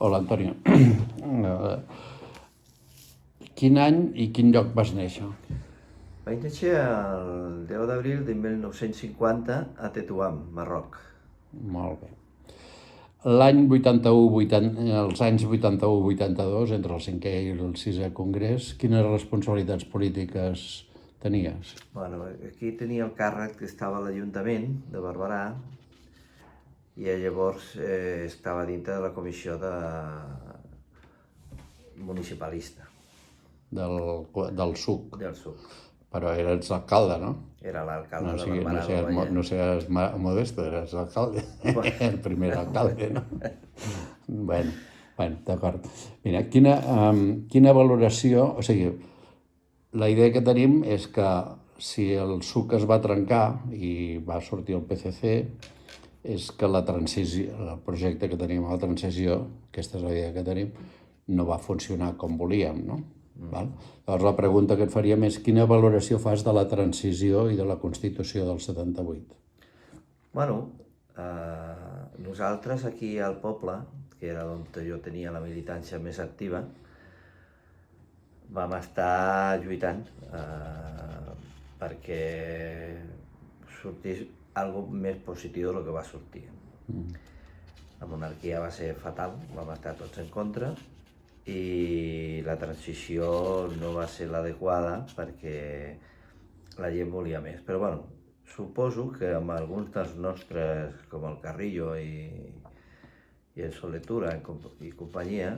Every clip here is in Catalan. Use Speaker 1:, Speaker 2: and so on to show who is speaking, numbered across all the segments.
Speaker 1: Hola, Antonio. Quin any i quin lloc vas néixer?
Speaker 2: Vaig néixer el 10 d'abril de 1950 a Tetuam, Marroc.
Speaker 1: Molt bé. L'any 81, els anys 81-82, entre el 5è i el 6è congrés, quines responsabilitats polítiques tenies?
Speaker 2: Bueno, aquí tenia el càrrec que estava a l'Ajuntament de Barberà i llavors estava dintre de la comissió municipalista
Speaker 1: Del SUC.
Speaker 2: del SUC.
Speaker 1: Però eres alcalde, no?
Speaker 2: Era l'alcalde
Speaker 1: No
Speaker 2: de
Speaker 1: sigues,
Speaker 2: Barberà del Vallès.
Speaker 1: no seas modesto, eres alcalde. El primer alcalde, no? Bueno, d'acord. Mira, quina valoració... O sigui, la idea que tenim és que si el SUC es va trencar i va sortir el PCC, és que la transició, el projecte que tenim a la transició, aquesta és la idea que tenim, no va funcionar com volíem, no? Val? Llavors la pregunta que et faríem és quina valoració fas de la transició i de la Constitució del 78?
Speaker 2: Bueno, nosaltres aquí al poble, que era on jo tenia la militància més activa, vam estar lluitant perquè sortís algo més positiu del que va sortir. La monarquia va ser fatal, vam estar tots en contra i la transició no va ser l'adequada perquè la gent volia més. Però bueno, suposo que amb alguns dels nostres, com el Carrillo i el Soletura i companyia,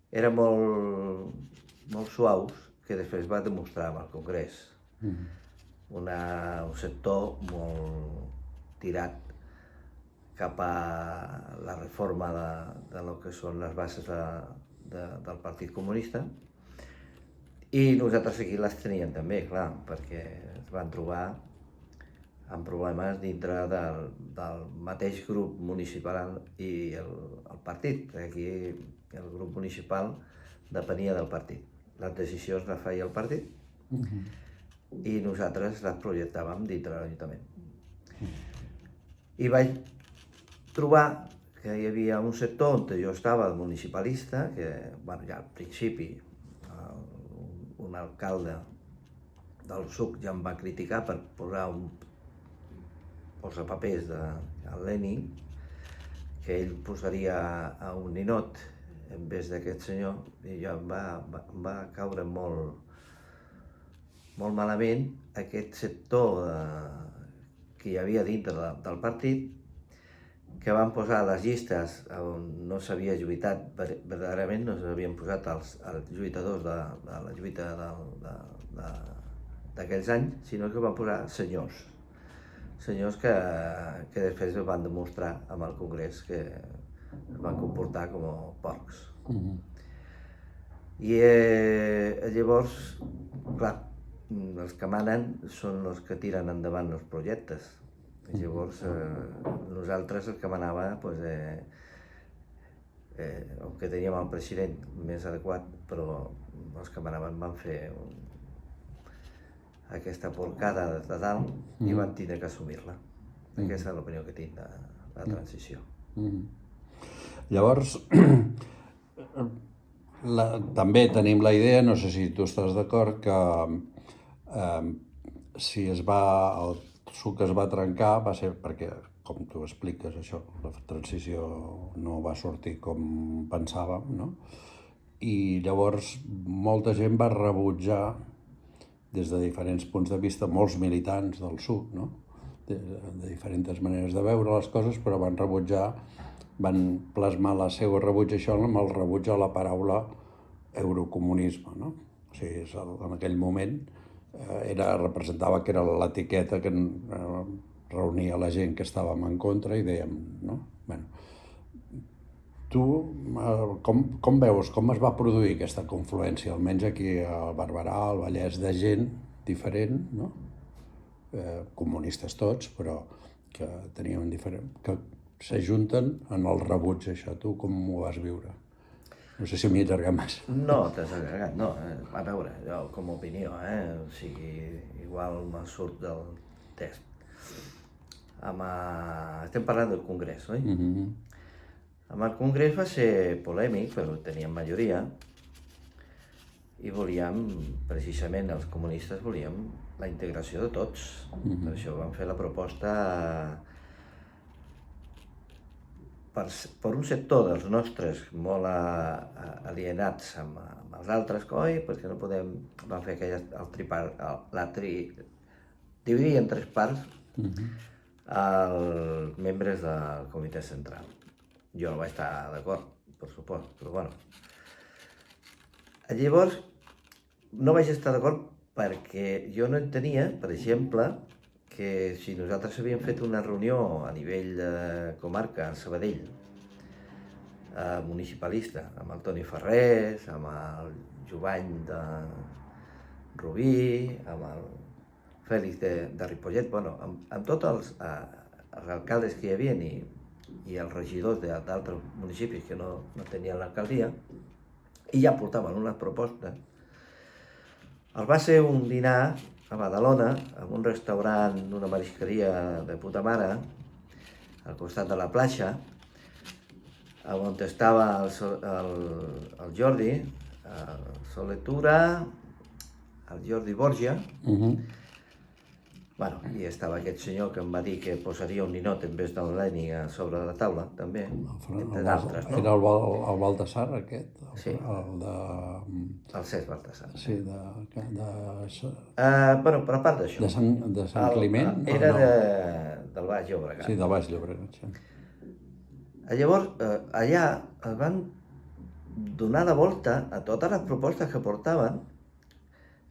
Speaker 2: eren molt suaus, que després va demostrar amb el Congrés. Un sector molt tirat cap a la reforma de lo que són les bases del Partit Comunista, i nosaltres aquí les teníem també, clar, perquè es van trobar amb problemes dintre del mateix grup municipal i el partit, perquè aquí el grup municipal depenia del partit. Les decisions les feia el partit i nosaltres les projectàvem dintre de l'Ajuntament. I vaig trobar que hi havia un sector on jo estava, el municipalista, que bueno, ja al principi un alcalde del SUC ja em va criticar per posar un posapapers del Lenin, que ell posaria a un ninot en vez d'aquest senyor, i ja em va caure molt malament aquest sector que hi havia dintre del partit, que van posar les llistes on no s'havia lluitat, verdaderament no s'havien posat els lluitadors de la lluita d'aquells anys, sinó que van posar senyors que després van demostrar amb el Congrés que es van comportar com porcs. I llavors, clar, els que manen són els que tiren endavant els projectes. I llavors nosaltres el que manava, aunque teníem el president més adequat, però els que manaven van fer aquesta porcada de dalt i van tindre que assumir-la. Aquesta és l'opinió que tinc de la transició.
Speaker 1: Llavors, també tenim la idea, no sé si tu estàs d'acord, que si el SUC es va trencar va ser perquè, com tu expliques això, la transició no va sortir com pensàvem, no? I llavors molta gent va rebutjar des de diferents punts de vista, molts militants del SUC, no? de diferents maneres de veure les coses, però van plasmar la seva rebuig a això amb el rebuig a la paraula eurocomunisme, no? O sigui, en aquell moment representava que era l'etiqueta que reunia la gent que estàvem en contra i dèiem, no? Bueno, tu com veus, com es va produir aquesta confluència, almenys aquí a Barberà, al Vallès, de gent diferent, no? Comunistes tots, però que teníem diferent, que s'ajunten en el rebuig a això. Tu com ho vas viure? No sé si m'hi he allargat massa.
Speaker 2: No, t'has allargat, no. A veure, jo com a opinió, o sigui, igual me surt del test. Estem parlant del Congrés, oi? Amb el Congrés va ser polèmic, però teníem majoria, i volíem, precisament els comunistes volíem la integració de tots. Per això vam fer la proposta per un sector dels nostres molt alienats amb els altres, perquè no podem... Vam fer dividir en 3 parts els membres del comitè central. Jo no vaig estar d'acord, per supost, però bueno. Llavors, no vaig estar d'acord perquè jo no entenia, per exemple, que si nosaltres havíem fet una reunió a nivell de comarca a Sabadell, municipalista, amb el Toni Ferrés, amb el Jovany de Rubí, amb el Fèlix de Ripollet, bueno, amb tots els alcaldes que hi havia i els regidors d'altres municipis que no tenien l'alcaldia, i ja portaven unes propostes. El va ser un dinar a Badalona, en un restaurant d'una marisqueria de puta mare, al costat de la platja, on estava el Jordi, el Soletura, el Jordi Borja, bueno, i estava aquest senyor que em va dir que posaria un ninot en vez del Leni a sobre la taula, també, entre d'altres, no?
Speaker 1: Era el Baltasar, aquest?
Speaker 2: Sí.
Speaker 1: El de...
Speaker 2: El Cesc Baltasar.
Speaker 1: Sí,
Speaker 2: Bueno, però a part d'això...
Speaker 1: De Sant Climent?
Speaker 2: Era del Baix Llobregat.
Speaker 1: Sí, del Baix Llobregat, sí.
Speaker 2: Llavors, allà es van donar la volta a totes les propostes que portaven,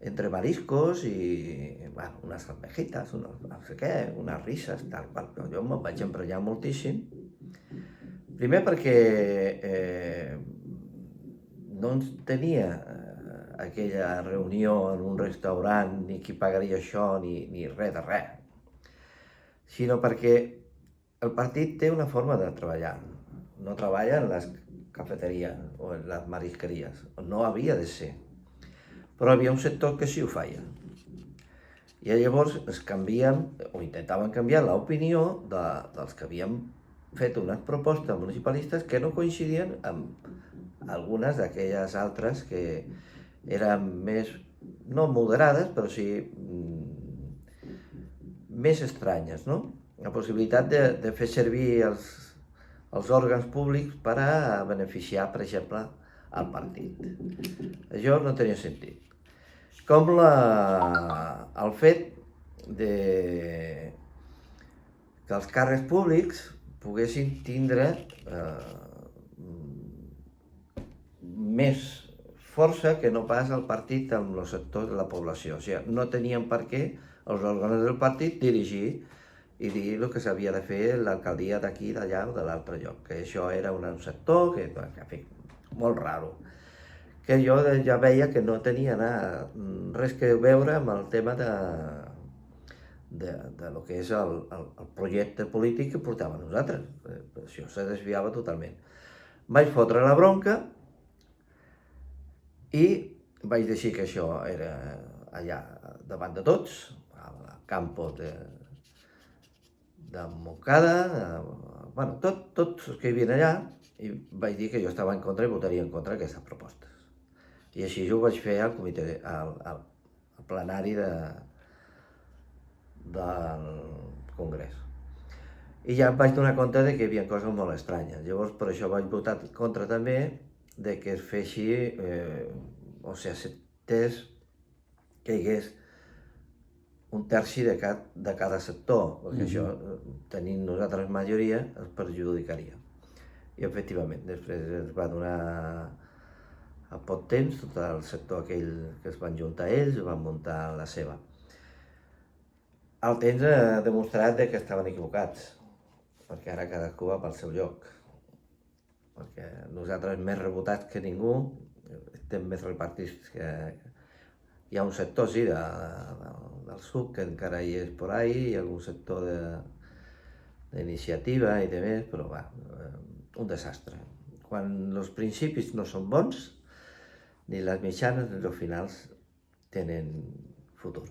Speaker 2: entre mariscos i, bueno, unes almejitas, no sé què, unes risses, tal qual. Jo me'n vaig emprenyar moltíssim. Primer perquè no ens tenia aquella reunió en un restaurant, ni qui pagaria això, ni res de res. Sinó perquè el partit té una forma de treballar. No treballa en les cafeteries o en les marisqueries. No havia de ser. Però hi havia un sector que sí ho feia. I llavors es canvien, o intentaven canviar l'opinió dels que havien fet unes propostes municipalistes que no coincidien amb algunes d'aquelles altres que eren més, no moderades, però sí més estranyes, no? La possibilitat de fer servir els òrgans públics per a beneficiar, per exemple, el partit. Això no tenia sentit. Com el fet que els càrrecs públics poguessin tindre més força que no pas el partit amb els sectors de la població. O sigui, no tenien per què els òrgans del partit dirigir i dir el que s'havia de fer l'alcaldia d'aquí, d'allà o de l'altre lloc. Que això era un sector que en fi, molt raro. Que jo ja veia que no tenia res que veure amb el tema de lo que és el projecte polític que portàvem nosaltres. Això se desviava totalment. Vaig fotre la bronca i vaig dir que això era allà davant de tots, al campo de Montcada, bueno, tots els que hi havia allà, i vaig dir que jo estava en contra i votaria en contra d'aquestes propostes. I així ho vaig fer al comitè, al plenari del Congrés. I ja em vaig donar compte que hi havia coses molt estranyes. Llavors, per això vaig votar en contra també de que es feixi, o sigui, acceptés que hi hagués un terci de cada sector, perquè això, tenint nosaltres majoria, es perjudicaria. I efectivament, després es va donar a poc temps tot el sector aquell que es van juntar ells, van muntar la seva. El temps ha demostrat que estaven equivocats, perquè ara cadascú va pel seu lloc. Perquè nosaltres més rebotats que ningú, estem més repartits que... Hi ha un sector, sí, del SUC, que encara hi és por ahí, hi ha algun sector d'iniciativa i de més, però va, un desastre. Quan els principis no són bons, ni les mitjanes ni els finals tenen futur.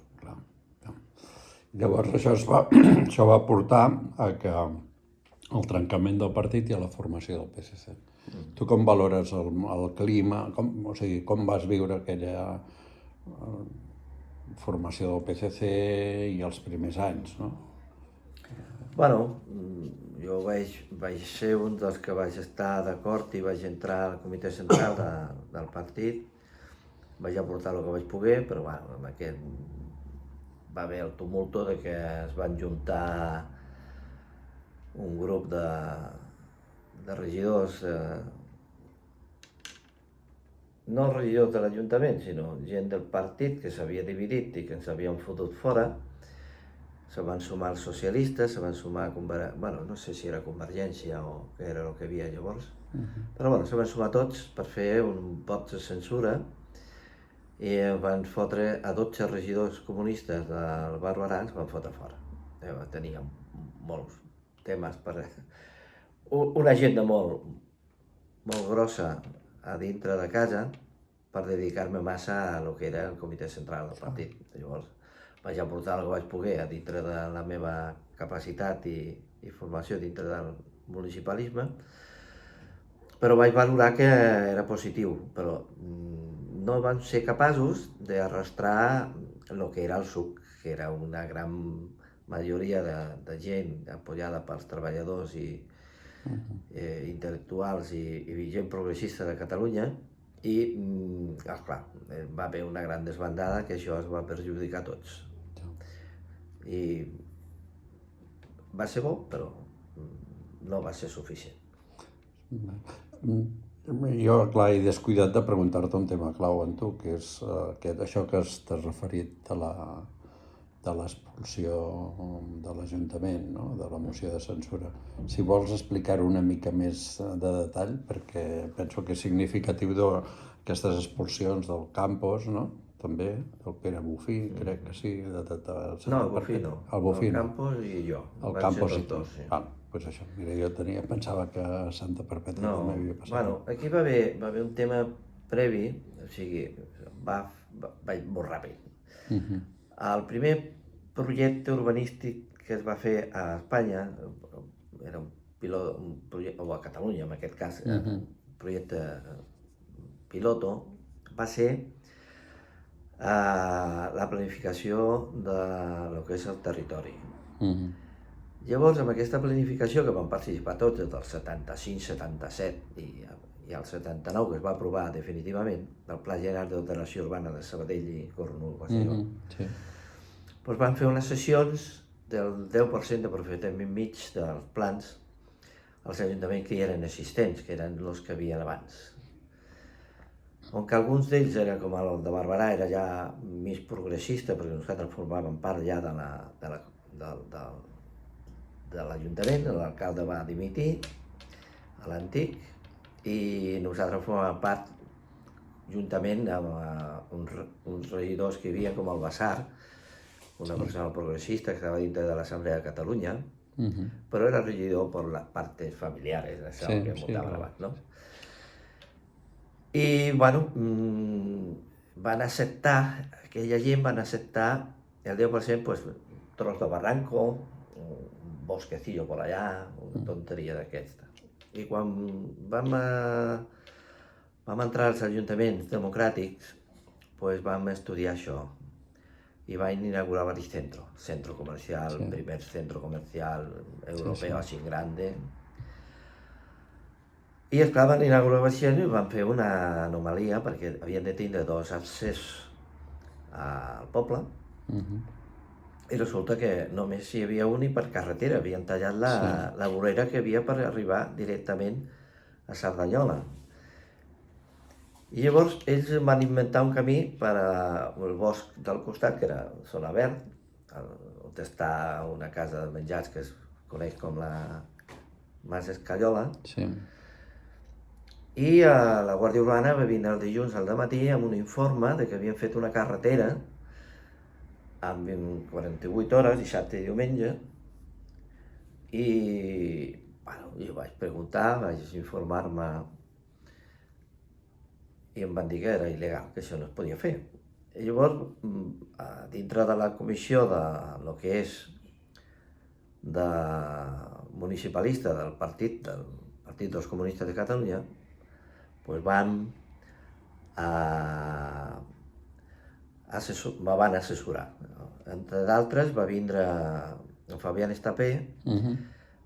Speaker 1: Llavors això va portar a que al trencament del partit i a la formació del PSC. Tu com valores el clima, o sigui, com vas viure aquella formació del PSC i els primers anys, no?
Speaker 2: Bueno, jo vaig ser un dels que vaig estar d'acord i vaig entrar al comitè central del partit. Vaig aportar el que vaig poder, però bueno, amb aquest va haver el tumulto de que es van juntar un grup de regidors, no regidors de l'Ajuntament, sinó gent del partit que s'havia dividit i que ens havien fotut fora. Se van sumar els socialistes, se van sumar, bueno, no sé si era Convergència o què era el que hi havia llavors, però bueno, se van sumar tots per fer un vot de censura i van fotre a 12 regidors comunistes del Barberà, els van fotre fora. Teníem molts temes per... Una agenda molt grossa a dintre de casa per dedicar-me massa a lo que era el comitè central del partit. Llavors, vaig aportar el que vaig poder a dintre de la meva capacitat i formació dintre del municipalisme, però vaig valorar que era positiu, però no vam ser capaços d'arrastrar el que era el SUC, que era una gran majoria de gent apoyada pels treballadors i intel·lectuals i gent progressista de Catalunya, i, clar, va haver una gran desbandada que això es va perjudicar a tots. I va ser bo, però no va ser suficient.
Speaker 1: Jo, clar, he descuidat de preguntar-te un tema clau en tu, que és això que t'has referit de l'expulsió de l'Ajuntament, no? De la moció de censura. Si vols explicar-ho una mica més de detall, perquè penso que és significatiu d'aquestes expulsions del Campos, no? També, del Pere Bufí, crec que sí.
Speaker 2: No, el Bufí no.
Speaker 1: El Bufí no.
Speaker 2: El Campos i jo.
Speaker 1: El Campos i tu. Doncs això, mira, jo pensava que a Santa Perpètua no m'havia passat.
Speaker 2: Bueno, aquí va haver un tema previ, o sigui, vaig molt ràpid. El primer projecte urbanístic que es va fer a Espanya, era un projecte, o a Catalunya en aquest cas, un projecte piloto, va ser la planificació de lo que és el territori. Llavors, amb aquesta planificació que van participar tots, des del 75, 77 i el 79, que es va aprovar definitivament, del Pla General d'Ordenació Urbana de Sabadell i Cornellà, doncs van fer unes sessions del 10% d'aprofitament mig dels plans als ajuntaments que hi eren existents, que eren els que havien abans. On que alguns d'ells, com el de Barberà, era ja més progressista, perquè nosaltres formàvem part ja de l'Ajuntament, l'alcalde va dimitir a l'antic, i nosaltres formàvem part, juntament amb uns regidors que hi havia, com el Bassar, una persona progressista que estava dintre de l'Assemblea de Catalunya, però era regidor per les parts familiares, això que muntaven abans, no? I, bueno, van acceptar, aquella gent van acceptar el 10%, pues, tros de barranco, un bosquecillo por allà, una tonteria d'aquesta. I quan vam entrar als ajuntaments democràtics, pues vam estudiar això. Y van a inaugurar Baricentro, centro comercial, el primer centro comercial europeo así grande. I esclar, van inaugurar Baricentro i van fer una anomalia perquè havien de tindre dos accessos al poble i resulta que només hi havia un i per carretera, havien tallat la vorera que havia per arribar directament a Cerdanyola. I llavors ells van inventar un camí per al bosc del costat, que era zona verd, on està una casa de menjars que es coneix com la Mas Escaiola. I la Guàrdia Urbana va vindre el dilluns al dematí amb un informe de que havien fet una carretera amb 48 hores, dissabte i diumenge, i bueno, jo vaig preguntar, vaig informar-me i em van dir que era il·legal, que això no es podia fer. I llavors, dintre de la comissió de lo que és municipalista del Partit dels Comunistes de Catalunya, doncs van assessorar. Entre d'altres va vindre el Fabián Estapé,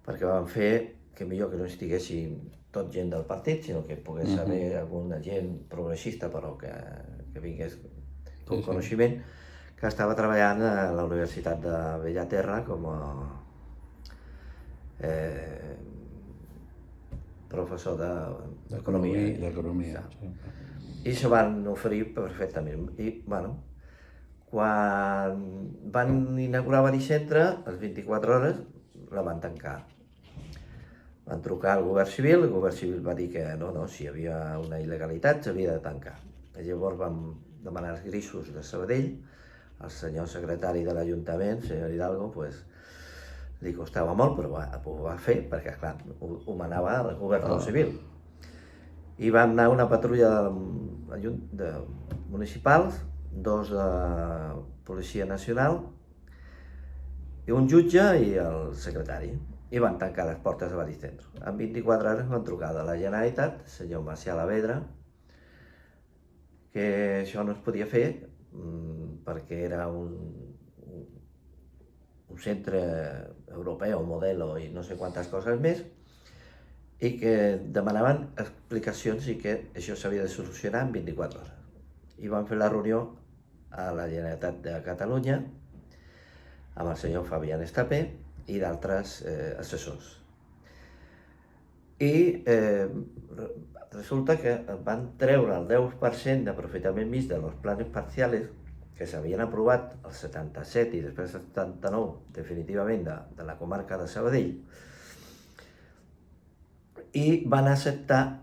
Speaker 2: perquè van fer que millor que no estiguessin tot gent del partit, sinó que pogués haver alguna gent progressista, però que vingués amb coneixement, que estava treballant a la Universitat de Bellaterra com a professor d'economia.
Speaker 1: D'economia, sí.
Speaker 2: I se van oferir perfectament. I, bueno, quan van inaugurar Baricentre, a les 24 hores la van tancar. Van trucar al govern civil, el govern civil va dir que no, si hi havia una il·legalitat s'havia de tancar. I llavors vam demanar els grisos de Sabadell, al senyor secretari de l'Ajuntament, senyor Hidalgo, pues, li costava molt, però ho va fer, perquè clar, ho manava el govern civil. I van anar una patrulla de municipals, 2 de Policia Nacional, i un jutge i el secretari. I van tancar les portes de Baricentre. En 24 hores van trucar de la Generalitat, el senyor Macià Lavedra, que això no es podia fer perquè era un centre europeu, modelo i no sé quantes coses més, i que demanaven explicacions i que això s'havia de solucionar en 24 hores. I van fer la reunió a la Generalitat de Catalunya amb el senyor Fabián Estapé i d'altres assessors. I resulta que van treure el 10% d'aprofitament mig de los planes parciales que s'havien aprovat el 77 i després el 79 definitivament de la comarca de Sabadell, i van acceptar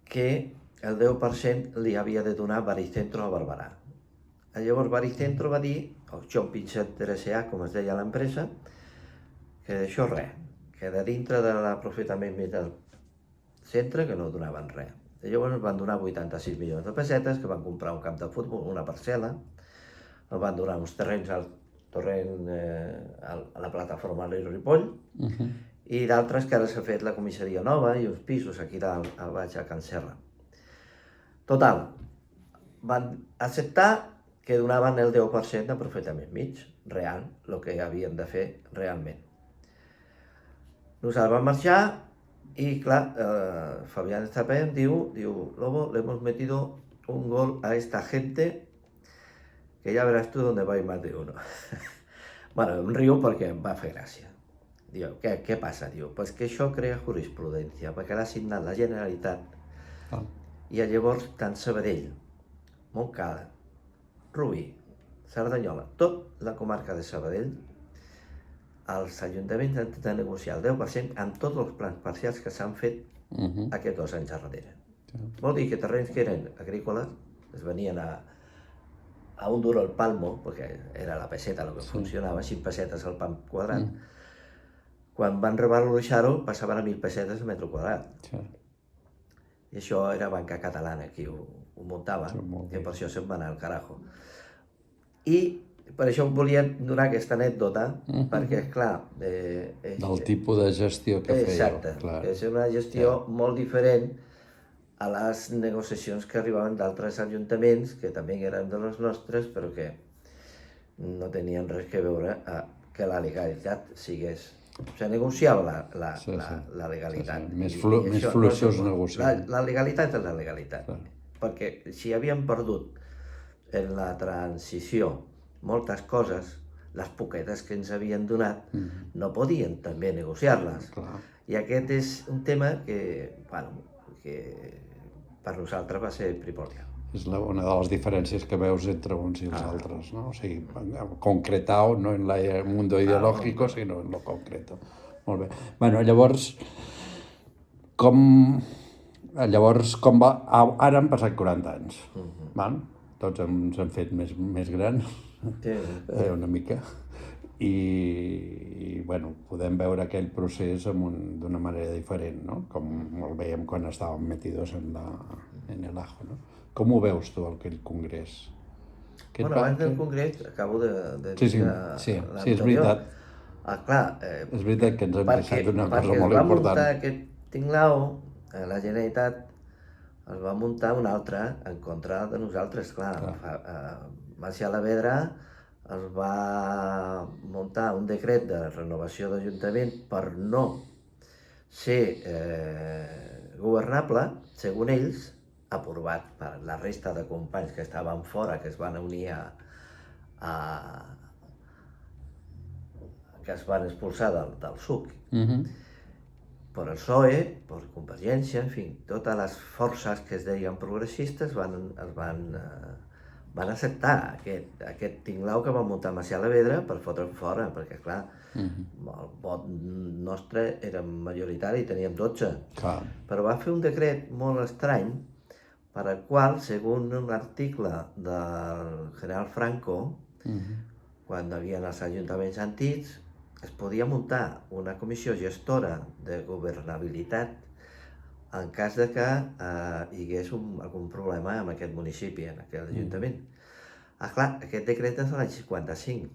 Speaker 2: que el 10% li havia de donar Baricentro a Barberà. Llavors Baricentro va dir, o Joan Pinchet S.A., com es deia l'empresa, que d'això res, que de dintre de l'aprofitament mig del centre que no donaven res. Llavors van donar 86 milions de pessetes, que van comprar un camp de futbol, una parcel·la, van donar uns terrenys al torrent, a la plataforma de Ripoll, i d'altres que ara s'ha fet la comissaria nova i uns pisos aquí dalt, al baix a Can Serra. Total, van acceptar que donaven el 10% d'aprofitament mig, real, el que havien de fer realment. Nosaltres vam marxar y, clar, Fabián Estapé diu, Lobo, le hemos metido un gol a esta gente que ya verás tú dónde va a ir más de uno. Bueno, em rio perquè em va fer gràcia. Diu, què passa? Diu, pues que això crea jurisprudència, perquè l'ha signat la Generalitat. I llavors tant Sabadell, Montcada, Rubí, Cerdanyola, tot la comarca de Sabadell, els ajuntaments han de negociar el 10% amb tots els plans parcials que s'han fet aquests 2 anys darrere. Vol dir que terrenys que eren agrícoles es venien a 1 duro el palmo, perquè era la peseta el que funcionava, 5 pessetes al pam quadrat. Quan van revaloritzar-ho passaven a 1.000 pessetes al metre quadrat. I això era banca catalana qui ho muntava, que per això se'n va anar al carajo. I per això volia donar aquesta anècdota, perquè, clar...
Speaker 1: Del tipus de gestió que fèieu.
Speaker 2: Exacte, que és una gestió molt diferent a les negociacions que arribaven d'altres ajuntaments, que també eren de les nostres, però que no tenien res que veure que la legalitat sigués... O sigui, negociava la legalitat.
Speaker 1: Més fluixos negociant.
Speaker 2: La legalitat és la legalitat, perquè si havien perdut en la transició moltes coses, les poquetes que ens havien donat, no podien també negociar-les. I aquest és un tema que per nosaltres va ser primordial.
Speaker 1: És una de les diferències que veus entre uns i els altres, no? O sigui, concretado, no en el mundo ideológico, sinó en lo concreto. Molt bé. Bueno, llavors, com va... Ara han passat 40 anys, val? Tots ens hem fet més grans, una mica, i bueno, podem veure aquell procés d'una manera diferent, no? Com el veiem quan estàvem metidos en el ajo, no? Com ho veus tu, aquell congrés?
Speaker 2: Bueno, abans del congrés, acabo de
Speaker 1: dir l'anterior. Sí, és veritat.
Speaker 2: Clar,
Speaker 1: És veritat que ens hem
Speaker 2: perquè
Speaker 1: deixat una
Speaker 2: es
Speaker 1: cosa molt
Speaker 2: va muntar
Speaker 1: important.
Speaker 2: aquest tinglao, la Generalitat es va muntar un altre en contra de nosaltres, clar. Macià Alavedra es va muntar un decret de renovació d'Ajuntament per no ser governable, segons ells, aprovat per la resta de companys que estaven fora, que es van unir que es van expulsar del SUC. Per el PSOE, per Convergència, en fi, totes les forces que es deien progressistes van acceptar aquest tinglau que va muntar Macià Alavedra per fotre'm fora, perquè, clar, el vot nostre era majoritari, teníem 12. Però va fer un decret molt estrany per al qual, segons un article del general Franco, quan hi havia els ajuntaments antics, es podia muntar una comissió gestora de governabilitat en cas de que hi hagués algun problema amb aquest municipi, en aquest ajuntament. Clar, aquest decret és de l'any 55,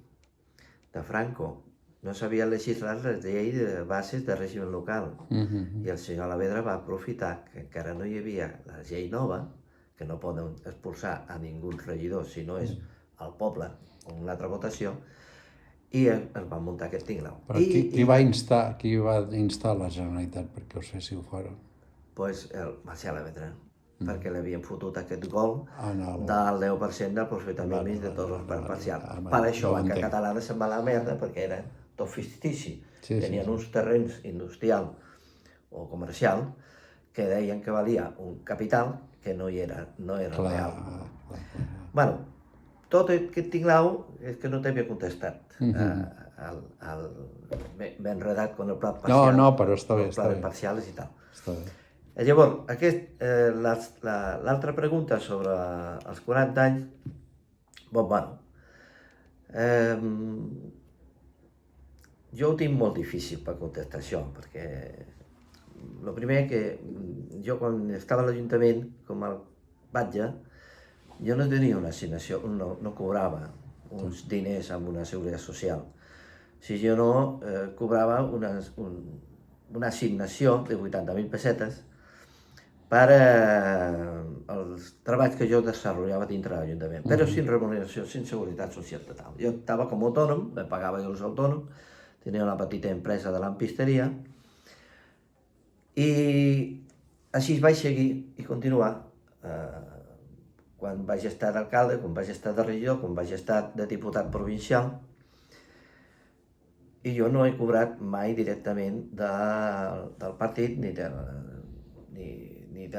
Speaker 2: de Franco. No s'havia legislat la llei de bases de règim local. I el senyor Alavedra va aprofitar que encara no hi havia la llei nova, que no poden expulsar a ningú regidor si no és el poble o una altra votació, i es va muntar aquest tinglau.
Speaker 1: Però qui va instar la Generalitat perquè us féssiu fora?
Speaker 2: Doncs el Macià Alavedra, perquè li havien fotut aquest gol del 10% del profitament mig de tots els plans parcials. Per això Banca Catalana se'n va a la merda, perquè era tot fictici. Tenien uns terrenys industrial o comercial que deien que valia un capital que no era real. Bueno, tot aquest tinglau és que no t'havia contestat. M'he enredat amb el pla parcial.
Speaker 1: No, però està bé.
Speaker 2: Els plans parcials i tal. Llavors, l'altra pregunta sobre els 40 anys, bueno, jo ho tinc molt difícil per contestar això, perquè el primer que jo quan estava a l'Ajuntament, com a batlle, jo no tenia una assignació, no cobrava uns diners amb una seguretat social. Si jo no cobrava una assignació de 80.000 pessetes per els treballs que jo desenvolupava dintre de l'Ajuntament, però sin remuneració, sin seguretat social total. Jo estava com a autònom, me pagava jo els autònoms, tenia una petita empresa de lampisteria, i així vaig seguir i continuar. Quan vaig estar d'alcalde, quan vaig estar de regidor, quan vaig estar de diputat provincial, i jo no he cobrat mai directament del partit ni de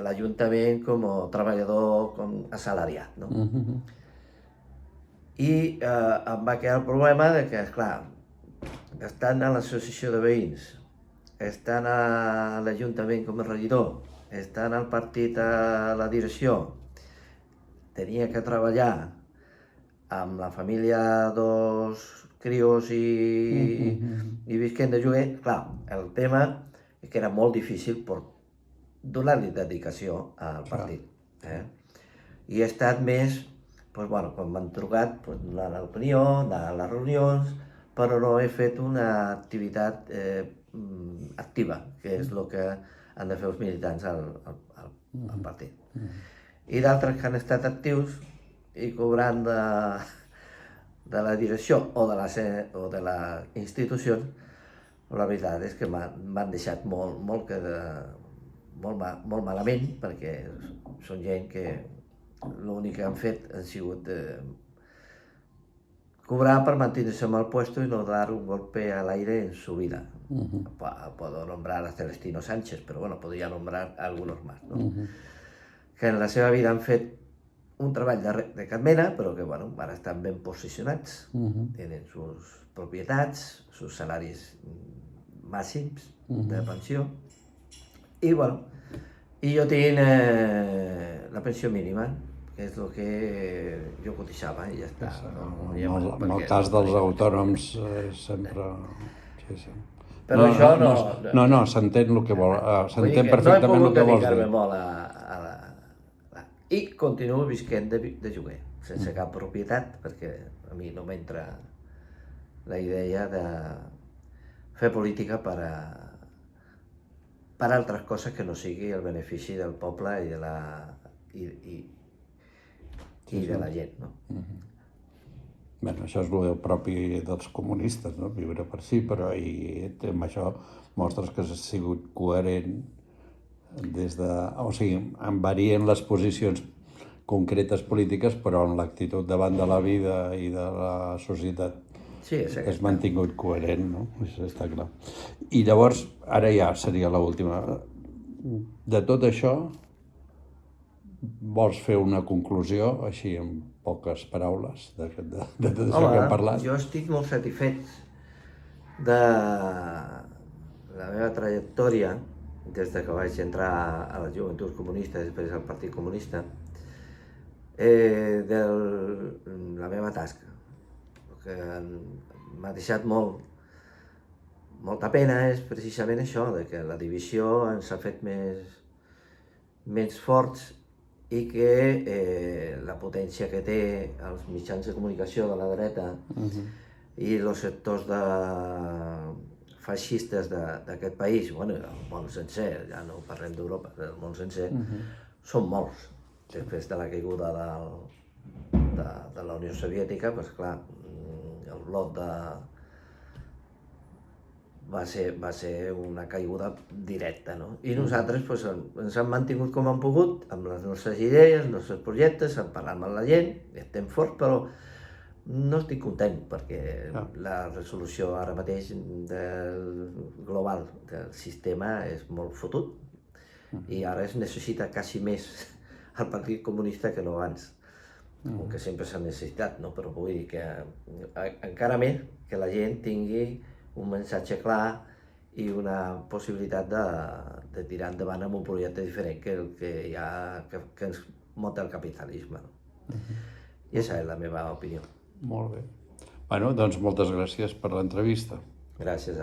Speaker 2: l'Ajuntament com a treballador, com a assalariat. I em va quedar el problema de que, esclar, estant a l'associació de veïns, estant a l'Ajuntament com a regidor, estant al partit a la direcció, tenia que treballar amb la família, dos crios i visquent de lloguer. Clar, el tema és que era molt difícil per donar-li dedicació al partit. I he estat més, quan m'han trucat, anar a l'opinió, anar a les reunions, però no he fet una activitat activa, que és el que han de fer els militants al partit. I d'altres que han estat actius i cobrant de la direcció o de les institucions, la veritat és que m'han deixat molt malament, perquè són gent que l'únic que han fet ha sigut cobrar per mantenerse en el puesto y no dar un golpe al aire en su vida. Puedo nombrar a Celestino Sánchez, pero bueno, podría nombrar a algunos más, ¿no? Que en la seva vida han fet un treball de cap mena, però que, bueno, ara estan ben posicionats, tenen sus propietats, sus salaris màxims de pensió, i, bueno, i jo tinc la pensió mínima, que és el que jo cotitzava i ja està.
Speaker 1: En el cas dels autònoms sempre...
Speaker 2: Però això no...
Speaker 1: No, s'entén el que vol, s'entén perfectament el que vols dir.
Speaker 2: No he pogut dedicar-me molt a I continuo visquent de lloguer, sense cap propietat, perquè a mi no m'entra la idea fer política per altres coses que no sigui el benefici del poble i de la gent, no?
Speaker 1: Bé, això és el propi dels comunistes, no? Viure per si, però amb això mostres que has sigut coherent des de... O sigui, en varien les posicions concretes polítiques, però en l'actitud davant de la vida i de la societat
Speaker 2: Sí, és
Speaker 1: has mantingut coherent, no? Això està clar. I llavors, ara ja seria l'última. De tot això, vols fer una conclusió, així en poques paraules, de tot això que hem parlat?
Speaker 2: Jo estic molt satisfet de la meva trajectòria des de que vaig entrar a les Joventuts Comunistes, després al Partit Comunista, de la meva tasca. El que m'ha deixat molta pena és precisament això, de que la divisió ens ha fet més forts i que la potència que té els mitjans de comunicació de la dreta i els sectors feixistes d'aquest país, bueno, el món sencer, ja no parlem d'Europa, del món sencer, són molts. Després de la caiguda de la Unió Soviètica, doncs clar, el bloc va ser una caiguda directa, no? I nosaltres doncs, ens hem mantingut com hem pogut, amb les nostres idees, els nostres projectes, parlant amb la gent, estem forts, però no estic content, perquè la resolució ara mateix global del sistema és molt fotut, i ara es necessita quasi més el Partit Comunista que no abans, com que sempre s'ha necessitat, no? Però vull dir que encara més que la gent tingui un missatge clar i una possibilitat de tirar endavant amb un projecte diferent que el que ens mota el capitalisme. I aquesta és la meva opinió.
Speaker 1: Molt bé. Bueno, doncs moltes gràcies per l'entrevista.
Speaker 2: Gràcies a